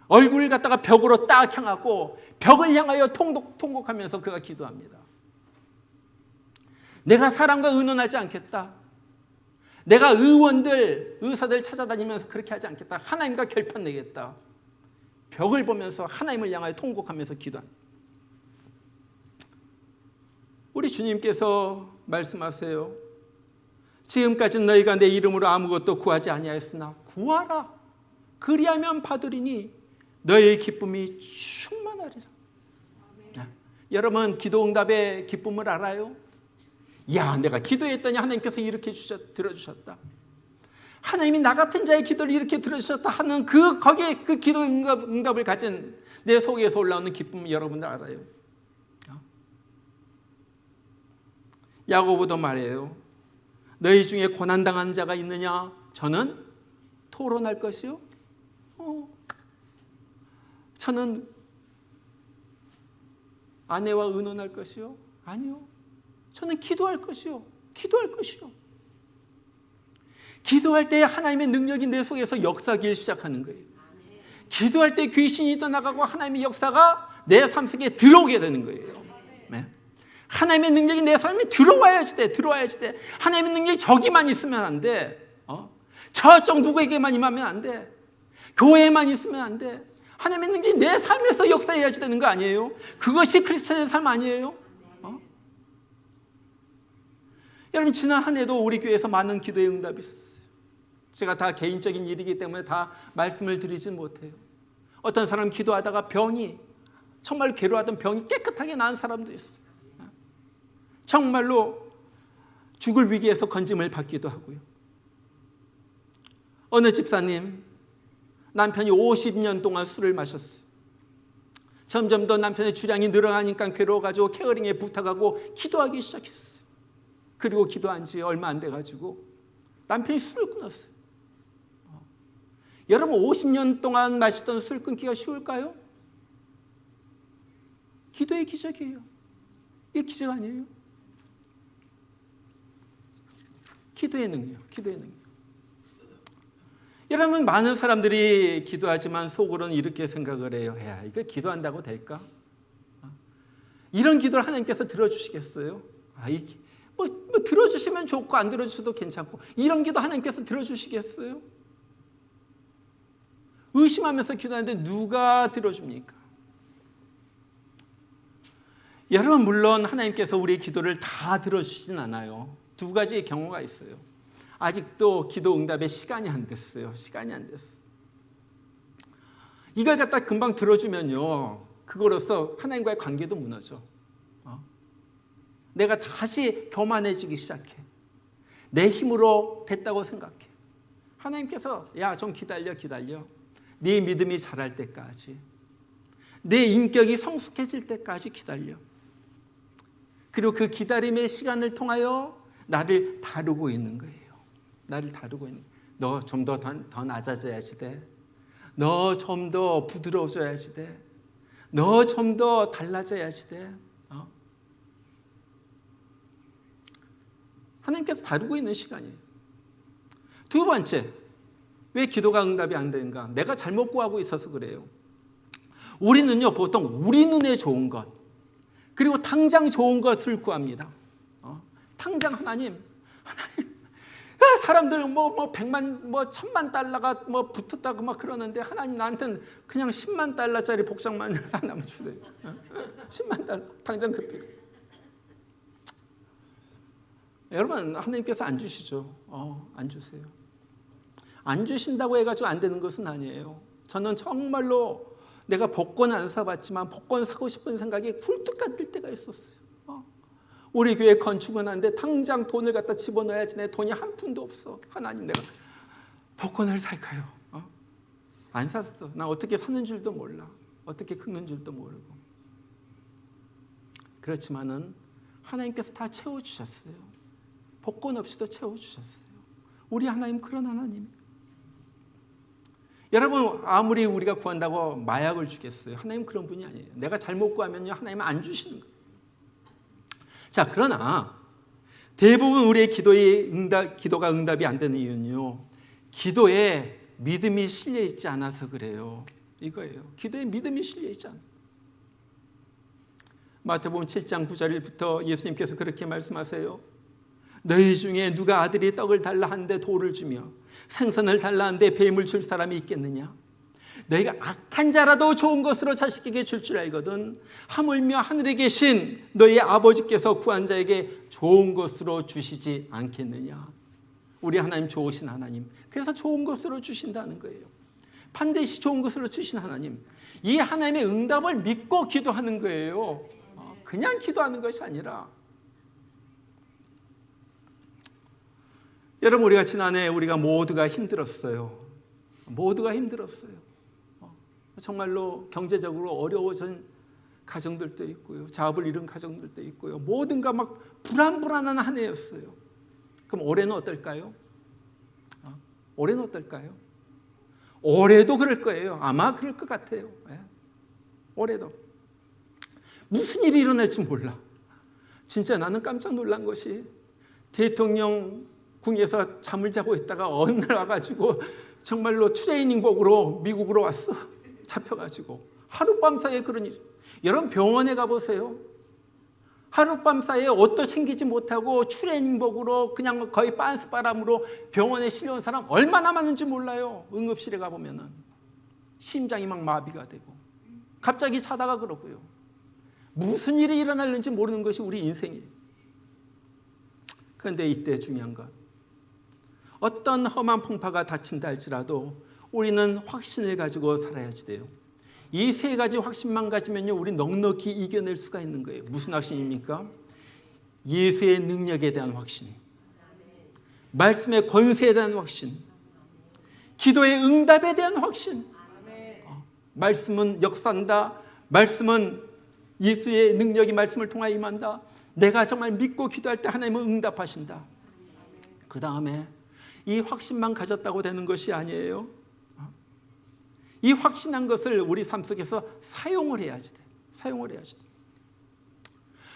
얼굴을 갖다가 벽으로 딱 향하고 벽을 향하여 통곡하면서 그가 기도합니다. 내가 사람과 의논하지 않겠다. 내가 의사들 찾아다니면서 그렇게 하지 않겠다. 하나님과 결판 내겠다. 벽을 보면서 하나님을 향하여 통곡하면서 기도합니다. 우리 주님께서 말씀하세요. 지금까지는 너희가 내 이름으로 아무것도 구하지 아니하였으나 구하라. 그리하면 받으리니 너희의 기쁨이 충만하리라. 여러분, 기도응답의 기쁨을 알아요? 야, 내가 기도했더니 하나님께서 이렇게 들어주셨다. 하나님이 나 같은 자의 기도를 이렇게 들어주셨다 하는 거기에 그 기도응답을 가진 내 속에서 올라오는 기쁨을 여러분들 알아요? 야고보도 말해요. 너희 중에 고난당한 자가 있느냐? 저는 토론할 것이요. 저는 아내와 의논할 것이요. 아니요. 저는 기도할 것이요. 기도할 것이요. 기도할 때 하나님의 능력이 내 속에서 역사하기 시작하는 거예요. 기도할 때 귀신이 떠나가고 하나님의 역사가 내 삶 속에 들어오게 되는 거예요. 네. 하나님의 능력이 내 삶에 들어와야지 돼. 하나님의 능력이 저기만 있으면 안 돼. 저쪽 누구에게만 임하면 안 돼. 교회에만 있으면 안 돼. 하나님의 능력이 내 삶에서 역사해야지 되는 거 아니에요? 그것이 크리스천의 삶 아니에요? 여러분, 지난 한 해도 우리 교회에서 많은 기도의 응답이 있었어요. 제가 다 개인적인 일이기 때문에 다 말씀을 드리진 못해요. 어떤 사람 기도하다가 정말 괴로워하던 병이 깨끗하게 나은 사람도 있어요. 정말로 죽을 위기에서 건짐을 받기도 하고요. 어느 집사님, 남편이 50년 동안 술을 마셨어요. 점점 더 남편의 주량이 늘어나니까 괴로워가지고 케어링에 부탁하고 기도하기 시작했어요. 그리고 기도한 지 얼마 안 돼가지고 남편이 술을 끊었어요. 여러분, 50년 동안 마시던 술 끊기가 쉬울까요? 기도의 기적이에요. 이게 기적 아니에요? 기도의 능력. 여러분, 많은 사람들이 기도하지만 속으로는 이렇게 생각을 해요. 야, 이거 기도한다고 될까? 이런 기도를 하나님께서 들어주시겠어요? 뭐 들어주시면 좋고 안 들어주셔도 괜찮고, 이런 기도 하나님께서 들어주시겠어요? 의심하면서 기도하는데 누가 들어줍니까? 여러분, 물론 하나님께서 우리의 기도를 다 들어주시진 않아요. 두 가지의 경우가 있어요. 아직도 기도 응답의 시간이 안 됐어요. 이걸 갖다 금방 들어주면요, 그거로서 하나님과의 관계도 무너져. 내가 다시 교만해지기 시작해. 내 힘으로 됐다고 생각해. 하나님께서 야, 좀 기다려. 네 믿음이 자랄 때까지, 내 인격이 성숙해질 때까지 기다려. 그리고 그 기다림의 시간을 통하여 나를 다루고 있는 거예요. 나를 다루고 있는. 너 좀 더 낮아져야지 돼. 너 좀 더 부드러워져야지 돼. 너 좀 더 달라져야지 돼. 하나님께서 다루고 있는 시간이에요. 두 번째, 왜 기도가 응답이 안 되는가? 내가 잘못 구하고 있어서 그래요. 우리는요, 보통 우리 눈에 좋은 것, 그리고 당장 좋은 것을 구합니다. 당장 하나님, 사람들 뭐 100만, 뭐 1000만 달러가 뭐 붙었다고 막 그러는데, 하나님 나한테는 그냥 10만 달러짜리 복장만 하나만 주세요. 10만 달러, 당장 급해. 여러분, 하나님께서 안 주시죠. 안 주세요. 안 주신다고 해가지고 안 되는 것은 아니에요. 저는 정말로 내가 복권 안 사봤지만 복권 사고 싶은 생각이 굴뚝 같을 때가 있었어요. 우리 교회 건축은 하는데 당장 돈을 갖다 집어넣어야지. 내 돈이 한 푼도 없어. 하나님, 내가 복권을 살까요? 안 샀어. 나 어떻게 사는 줄도 몰라. 어떻게 긁는 줄도 모르고. 그렇지만은 하나님께서 다 채워주셨어요. 복권 없이도 채워주셨어요. 우리 하나님 그런 하나님. 여러분, 아무리 우리가 구한다고 마약을 주겠어요? 하나님 그런 분이 아니에요. 내가 잘못 구하면요, 하나님은 안 주시는 거예요. 자, 그러나 대부분 우리의 기도가 응답이 안 되는 이유는요, 기도에 믿음이 실려 있지 않아서 그래요. 이거예요. 기도에 믿음이 실려 있지 않아요. 마태복음 7장 9절부터 예수님께서 그렇게 말씀하세요. 너희 중에 누가 아들이 떡을 달라 하는데 돌을 주며 생선을 달라 하는데 뱀을 줄 사람이 있겠느냐? 너희가 악한 자라도 좋은 것으로 자식에게 줄 줄 알거든 하물며 하늘에 계신 너희 아버지께서 구한 자에게 좋은 것으로 주시지 않겠느냐? 우리 하나님 좋으신 하나님. 그래서 좋은 것으로 주신다는 거예요. 반드시 좋은 것으로 주신 하나님. 이 하나님의 응답을 믿고 기도하는 거예요. 그냥 기도하는 것이 아니라. 여러분, 우리가 지난해 우리가 모두가 힘들었어요. 모두가 힘들었어요. 정말로 경제적으로 어려워진 가정들도 있고요. 자업을 잃은 가정들도 있고요. 모든가 막 불안한 한 해였어요. 그럼 올해는 어떨까요? 올해는 어떨까요? 올해도 그럴 거예요. 아마 그럴 것 같아요. 올해도. 무슨 일이 일어날지 몰라. 진짜 나는 깜짝 놀란 것이 대통령 궁에서 잠을 자고 있다가 어느 날 와가지고 정말로 트레이닝복으로 미국으로 왔어. 잡혀가지고 하룻밤 사이에 그런 일. 여러분, 병원에 가보세요. 하룻밤 사이에 옷도 챙기지 못하고 트레이닝복으로 그냥 거의 빤스바람으로 병원에 실려온 사람 얼마나 많은지 몰라요. 응급실에 가보면은 심장이 막 마비가 되고 갑자기 자다가 그러고요. 무슨 일이 일어날는지 모르는 것이 우리 인생이에요. 그런데 이때 중요한 것, 어떤 험한 풍파가 닥친다 할지라도 우리는 확신을 가지고 살아야지 돼요. 이 세 가지 확신만 가지면요, 우리 넉넉히 이겨낼 수가 있는 거예요. 무슨 확신입니까? 예수의 능력에 대한 확신, 말씀의 권세에 대한 확신, 기도의 응답에 대한 확신. 말씀은 역사한다. 말씀은 예수의 능력이 말씀을 통하여 임한다. 내가 정말 믿고 기도할 때 하나님은 응답하신다. 그 다음에 이 확신만 가졌다고 되는 것이 아니에요. 이 확신한 것을 우리 삶 속에서 사용을 해야지 돼. 사용을 해야지 돼.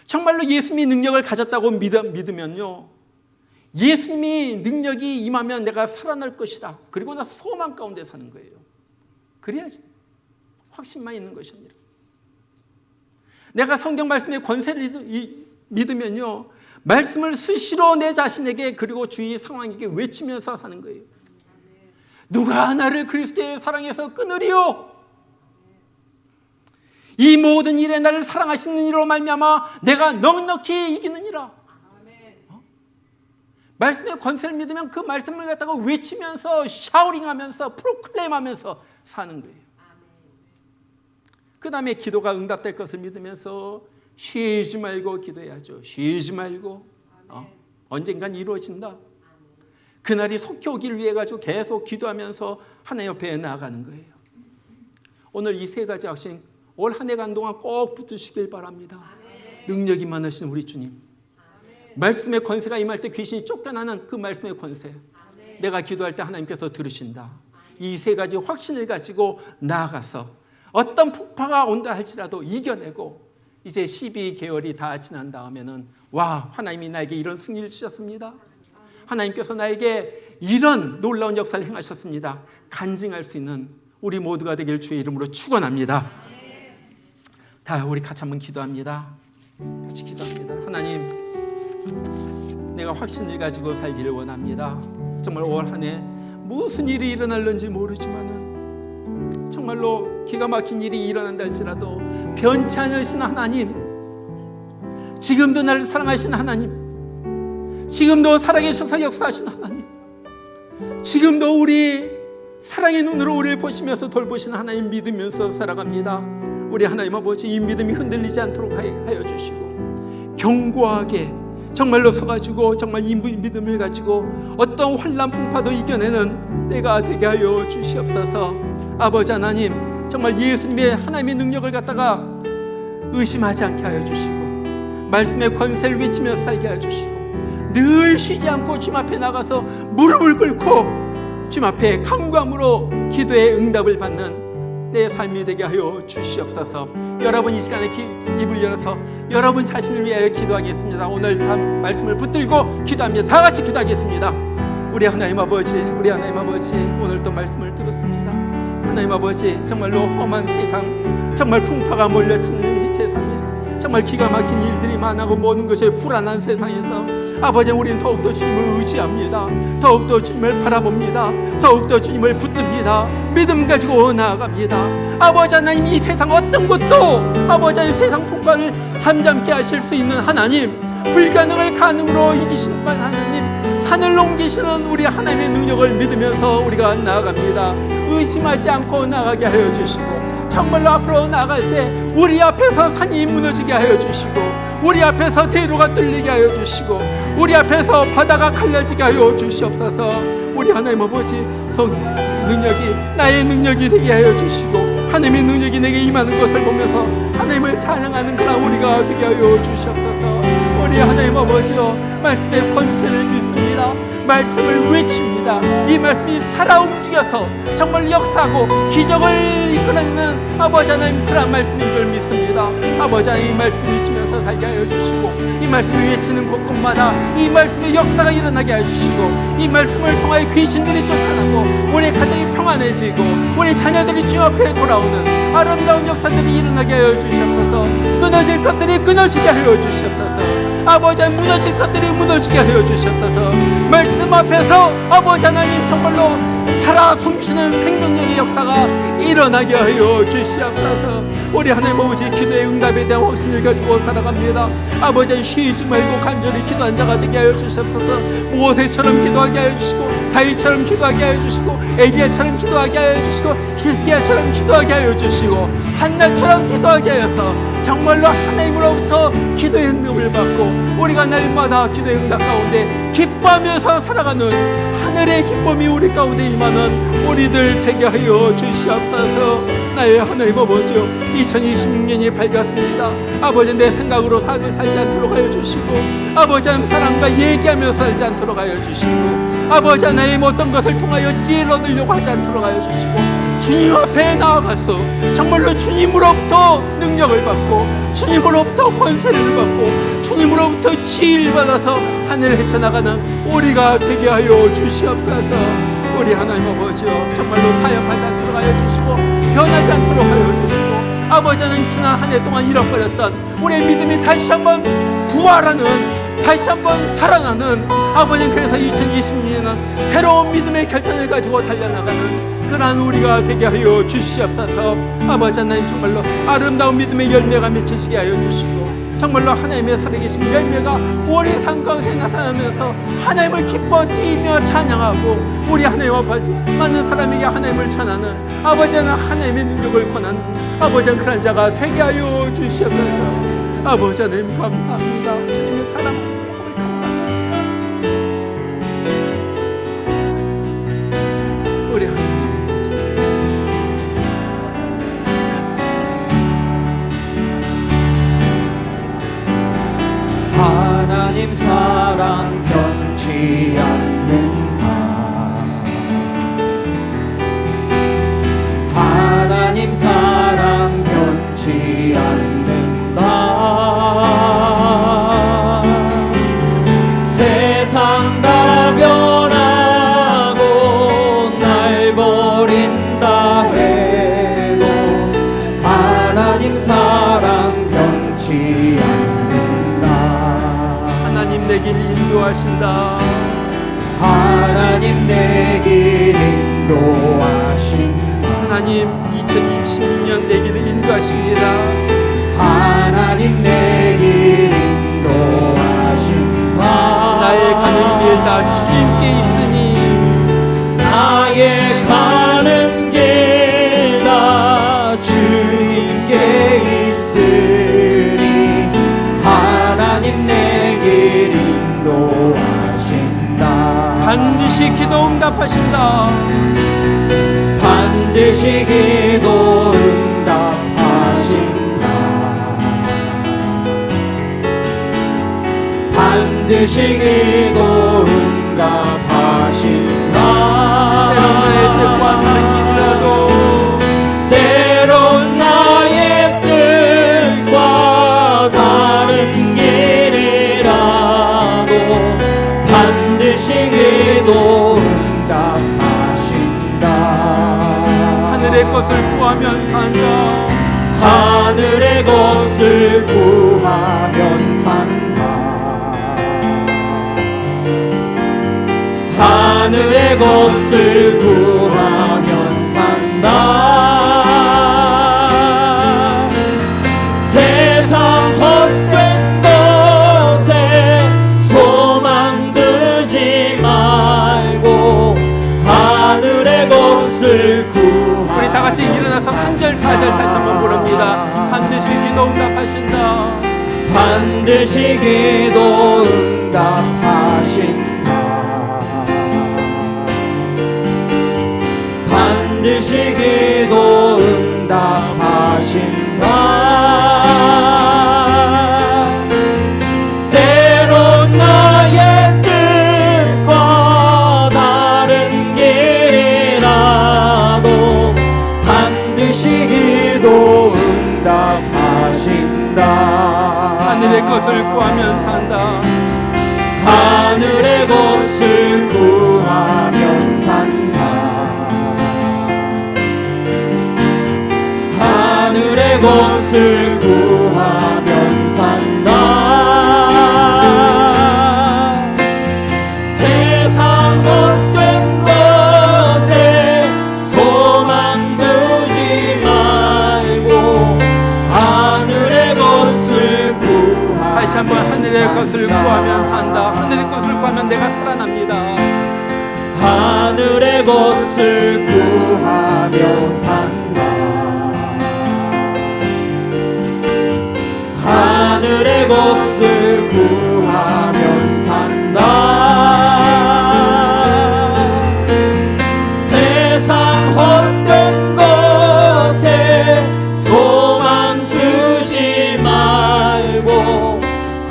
정말로 예수님이 능력을 가졌다고 믿으면요, 예수님이 능력이 임하면 내가 살아날 것이다. 그리고 나 소망 가운데 사는 거예요. 그래야지 돼. 확신만 있는 것이 아니라. 내가 성경 말씀의 권세를 믿으면요, 말씀을 수시로 내 자신에게 그리고 주위 상황에게 외치면서 사는 거예요. 누가 나를 그리스도의 사랑에서 끊으리요? 이 모든 일에 나를 사랑하시는 이로 말미암아 내가 넉넉히 이기느니라. 말씀의 권세를 믿으면 그 말씀을 갖다가 외치면서 샤우링하면서 프로클레임하면서 사는 거예요. 그 다음에 기도가 응답될 것을 믿으면서 쉬지 말고 기도해야죠. 쉬지 말고 언젠간 이루어진다. 그날이 속히 오기를 위해 가지고 계속 기도하면서 하나님 옆에 나아가는 거예요. 오늘 이 세 가지 확신 올 한 해간 동안 꼭 붙으시길 바랍니다. 능력이 많으신 우리 주님, 말씀의 권세가 임할 때 귀신이 쫓겨나는 그 말씀의 권세, 내가 기도할 때 하나님께서 들으신다. 이 세 가지 확신을 가지고 나아가서 어떤 폭파가 온다 할지라도 이겨내고, 이제 12개월이 다 지난 다음에는 와, 하나님이 나에게 이런 승리를 주셨습니다. 하나님께서 나에게 이런 놀라운 역사를 행하셨습니다. 간증할 수 있는 우리 모두가 되길 주의 이름으로 축원합니다. 다 우리 같이 한번 기도합니다. 같이 기도합니다. 하나님, 내가 확신을 가지고 살기를 원합니다. 정말 올 한 해 무슨 일이 일어날는지 모르지만은 정말로 기가 막힌 일이 일어난다 할지라도 변치 않으신 하나님, 지금도 나를 사랑하신 하나님, 지금도 살아계셔서 역사하신 하나님, 지금도 우리 사랑의 눈으로 우리를 보시면서 돌보시는 하나님 믿으면서 살아갑니다. 우리 하나님 아버지, 이 믿음이 흔들리지 않도록 하여 주시고, 견고하게 정말로 서가지고 정말 이 믿음을 가지고 어떤 환난 풍파도 이겨내는 내가 되게 하여 주시옵소서. 아버지 하나님, 정말 예수님의 하나님의 능력을 갖다가 의심하지 않게 하여 주시고, 말씀의 권세를 외치면서 살게 하여 주시고, 늘 쉬지 않고 주님 앞에 나가서 무릎을 꿇고 주님 앞에 간구함으로 기도의 응답을 받는 내 삶이 되게 하여 주시옵소서. 여러분 이 시간에 입을 열어서 여러분 자신을 위하여 기도하겠습니다. 오늘 다 말씀을 붙들고 기도합니다. 다 같이 기도하겠습니다. 우리 하나님 아버지, 우리 하나님 아버지, 오늘 또 말씀을 들었습니다. 하나님 아버지, 정말로 험한 세상, 정말 풍파가 몰려치는 이 세상에 정말 기가 막힌 일들이 많아고 모든 것이 불안한 세상에서 아버지, 우리는 더욱더 주님을 의지합니다. 더욱더 주님을 바라봅니다. 더욱더 주님을 붙듭니다. 믿음 가지고 나아갑니다. 아버지 하나님, 이 세상 어떤 것도 아버지 하나님 세상 풍파를 잠잠케 하실 수 있는 하나님, 불가능을 가능으로 이기시는 하나님, 산을 옮기시는 우리 하나님의 능력을 믿으면서 우리가 나아갑니다. 의심하지 않고 나아가게 하여 주시고, 정말로 앞으로 나아갈 때 우리 앞에서 산이 무너지게 하여 주시고, 우리 앞에서 대로가 뚫리게 하여 주시고, 우리 앞에서 바다가 갈라지게 하여 주시옵소서. 우리 하나님 아버지, 능력이 나의 능력이 되게 하여 주시고, 하나님의 능력이 내게 임하는 것을 보면서 하나님을 찬양하는 그런 우리가 되게 하여 주시옵소서. 우리 하나님 아버지요, 말씀의 권세를 믿습니다. 말씀을 외칩니다. 이 말씀이 살아 움직여서 정말 역사하고 기적을 이끌어내는 아버지 하나님 그런 말씀인 줄 믿습니다. 아버지 하나님, 이 말씀을 외치면서 살게 하여 주시고, 이 말씀을 외치는 곳곳마다 이 말씀의 역사가 일어나게 해주시고, 이 말씀을 통하여 귀신들이 쫓아나고 우리 가정이 평안해지고 우리 자녀들이 주 앞에 돌아오는 아름다운 역사들이 일어나게 하여 주시옵소서. 끊어질 것들이 끊어지게 하여 주시옵소서. 아버지 하나님, 무너질 것들이 무너지게 하여 주시옵소서. 말씀 앞에서 아버지 하나님, 정말로 살아 숨쉬는 생명력의 역사가 일어나게 하여 주시옵소서. 우리 하나님 아버지, 기도의 응답에 대한 확신을 가지고 살아갑니다. 아버지 하나님, 쉬지 말고 간절히 기도한 자가 되게 하여 주시옵소서. 모세처럼 기도하게 하여 주시고, 다윗처럼 기도하게 하여 주시고, 엘리야처럼 기도하게 하여 주시고, 히스기야처럼 기도하게 하여 주시고, 한나처럼 기도하게 하여서 정말로 하나님으로부터 기도의 응답을 받고 우리가 날마다 기도의 응답 가운데 기뻐하면서 살아가는 하늘의 기쁨이 우리 가운데 임하는 우리들 되게 하여 주시옵소서. 나의 하나님 아버지요, 2026년이 밝았습니다. 아버지, 내 생각으로 살지 않도록 하여 주시고, 아버지 하나님, 사람과 얘기하며 살지 않도록 하여 주시고, 아버지 하나님, 어떤 것을 통하여 지혜를 얻으려고 하지 않도록 하여 주시고, 주님 앞에 나아가서 정말로 주님으로부터 능력을 받고 주님으로부터 권세를 받고 주님으로부터 지혜를 받아서 하늘을 헤쳐나가는 우리가 되게 하여 주시옵소서. 우리 하나님 아버지요, 정말로 타협하지 않도록 하여 주시고 변하지 않도록 하여 주시고, 아버지 하나님, 지난 한 해 동안 잃어버렸던 우리의 믿음이 다시 한번 부활하는, 다시 한번 살아나는, 아버지, 그래서 2026년은 새로운 믿음의 결단을 가지고 달려나가는 그러한 우리가 되게 하여 주시옵소서. 아버지 하나님, 정말로 아름다운 믿음의 열매가 맺히시게 하여 주시고, 정말로 하나님의 살아계신 열매가 우리 삶 가운데 나타나면서 하나님을 기뻐 뛰며 찬양하고, 우리 하나님 아버지, 많은 사람에게 하나님을 전하는 아버지는 하나님의 능력을 권하는 아버지는 그런 자가 되게 하여 주시옵소서. 아버지 하나님 감사합니다. 주님의 사랑하시고 감사합니다. 우리 하나님 하나님 사랑 변치 않는다. 하나님 사랑 변치 않는다. 세상 다 변하고 날 버린다 해도 하나님 사랑 변치 않는다. 하나님 내 길 인도하신다. 하나님 내 길 인도하신다. 하나님 2026년 내 길을 인도하십니다. 하나님 내 길 인도하신다. 나의 가는 길 다 주님께 있으니, 나의 가는 길 다 주님께 있으니 하나님 내 길 인도하신다. 반드시 기도 응답하신다. 반드시 기도 응답하신다. 반드시 기도 응답하신다. 때론 나의 뜻과 다른 길이라도 반드시 기도 응답하신다. 하늘의 것을 구하면 산다. 하늘의 것을 구하면 산다. 하늘의 것을 구하면 산다. 세상 헛된 것에 소망 두지 말고 하늘의 것을 구하면 우리 다 같이 일어나서 3절 4절 다시 한번 부릅니다. 반드시 기도 응답하신다. 반드시 기도 응답하신다. 반드시 기도 응답하신다. 때론 나의 뜻과 다른 길이라도 반드시 기도 응답하신다. 하늘의 것을 구하면 산다. 하늘의 것을 구하면 산다. 하늘의 것을 구하면 산다. 세상 헛된 것에 소망 두지 말고 하늘의 것을 구하면 다시 한번 하늘의 것을 구하면 산다. 하늘의 것을 구하면 내가 살아납니다. 하늘의 것을 구하면 산다. 하늘의 것을 구하면 산다. 세상 헛된 것에 소망 두지 말고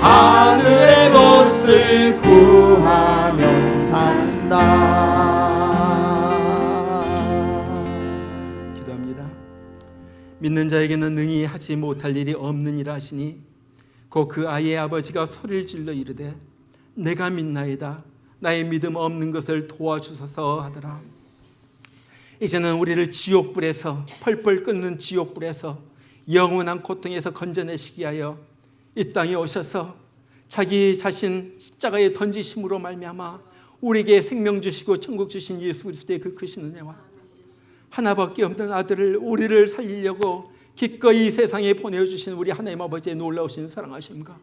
하늘의 것을 구하면 산다. 기도합니다. 믿는 자에게는 능히 하지 못할 일이 없느니라 하시니, 곧 그 아이의 아버지가 소리를 질러 이르되 내가 믿나이다. 나의 믿음 없는 것을 도와주소서 하더라. 이제는 우리를 지옥불에서, 펄펄 끓는 지옥불에서 영원한 고통에서 건져내시기 위하여 이 땅에 오셔서 자기 자신 십자가에 던지심으로 말미암아 우리에게 생명 주시고 천국 주신 예수 그리스도의 그 크신 은혜와 하나밖에 없는 아들을 우리를 살리려고 기꺼이 이 세상에 보내주신 우리 하나님 아버지의 놀라우신 사랑하심과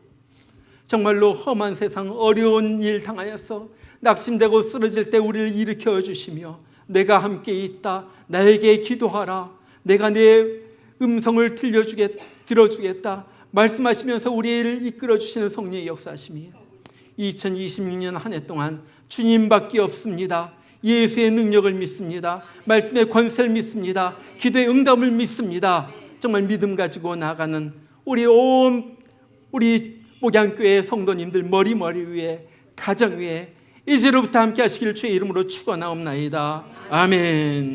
정말로 험한 세상 어려운 일 당하여서 낙심되고 쓰러질 때 우리를 일으켜 주시며 내가 함께 있다, 나에게 기도하라, 내가 내 음성을 들어주겠다 말씀하시면서 우리를 이끌어 주시는 성령의 역사하심이 2026년 한 해 동안 주님밖에 없습니다. 예수의 능력을 믿습니다. 말씀의 권세를 믿습니다. 기도의 응답을 믿습니다. 정말 믿음 가지고 나가는 우리 목양교회 성도님들 머리 위에 가정 위에 이제로부터 함께 하시기를 주의 이름으로 축원하옵나이다. 아멘.